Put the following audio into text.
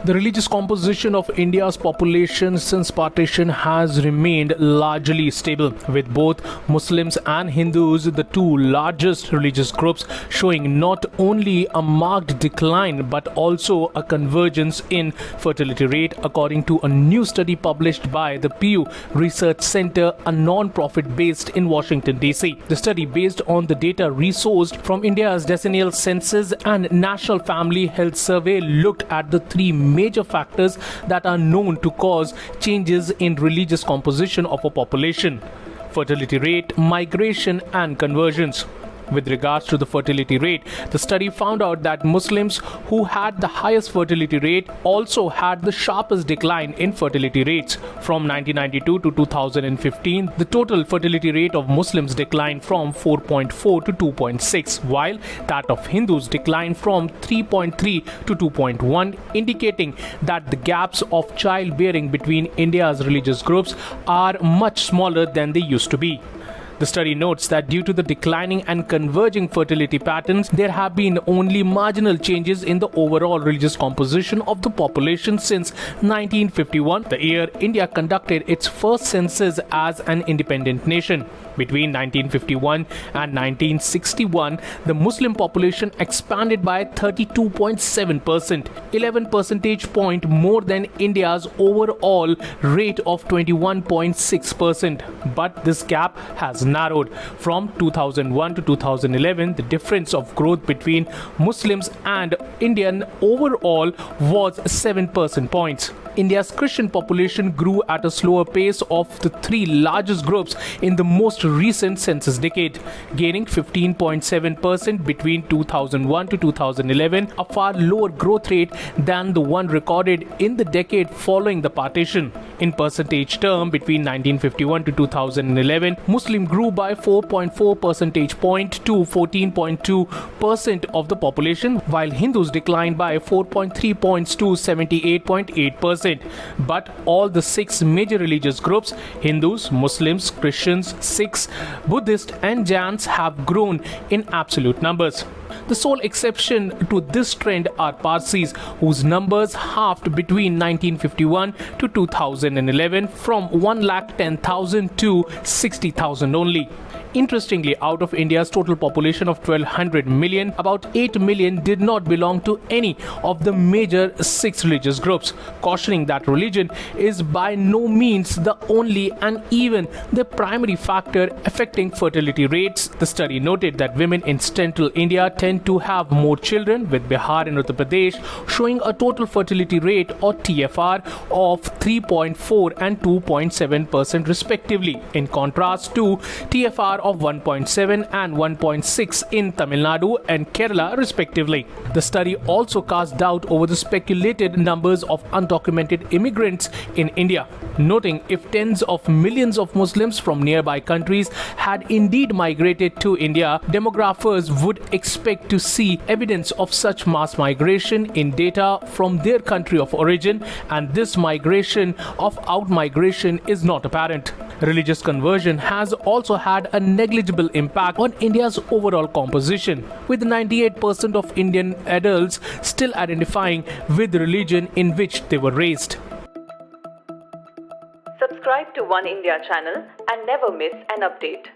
The religious composition of India's population since partition has remained largely stable, with both Muslims and Hindus, the two largest religious groups, showing not only a marked decline but also a convergence in fertility rate, according to a new study published by the Pew Research Center, a non-profit based in Washington, D.C. The study, based on the data resourced from India's decennial census and National Family Health Survey, looked at the three major factors that are known to cause changes in religious composition of a population: fertility rate, migration, and conversions. With regards to the fertility rate, the study found out that Muslims who had the highest fertility rate also had the sharpest decline in fertility rates. From 1992 to 2015, the total fertility rate of Muslims declined from 4.4 to 2.6, while that of Hindus declined from 3.3 to 2.1, indicating that the gaps of childbearing between India's religious groups are much smaller than they used to be. The study notes that due to the declining and converging fertility patterns, there have been only marginal changes in the overall religious composition of the population since 1951, the year India conducted its first census as an independent nation. Between 1951 and 1961, the Muslim population expanded by 32.7%, 11 percentage point more than India's overall rate of 21.6%. But this gap has narrowed. From 2001 to 2011, the difference of growth between Muslims and Indian overall was 7 percentage points. India's Christian population grew at a slower pace of the three largest groups in the most recent census decade, gaining 15.7% between 2001 to 2011, a far lower growth rate than the one recorded in the decade following the partition. In percentage term, between 1951 to 2011, Muslim grew by 4.4 percentage point to 14.2% of the population, while Hindus declined by 4.3 points to 78.8%. But all the six major religious groups, Hindus, Muslims, Christians, Sikhs, Buddhists, and Jains, have grown in absolute numbers. The sole exception to this trend are Parsis, whose numbers halved between 1951 to 2011 from 110,000 to 60,000 only. Interestingly, out of India's total population of 1,200 million, about 8 million did not belong to any of the major six religious groups, cautioning that religion is by no means the only and even the primary factor affecting fertility rates. The study noted that women in central India tend to have more children, with Bihar and Uttar Pradesh showing a total fertility rate, or TFR, of 3.4 and 2.7% respectively, in contrast to TFR of 1.7 and 1.6 in Tamil Nadu and Kerala respectively. The study also cast doubt over the speculated numbers of undocumented immigrants in India, noting if tens of millions of Muslims from nearby countries had indeed migrated to India, demographers would expect to see evidence of such mass migration in data from their country of origin, and this migration of out-migration is not apparent. Religious conversion has also had a negligible impact on India's overall composition, with 98% of Indian adults still identifying with the religion in which they were raised. Subscribe to Oneindia channel and never miss an update.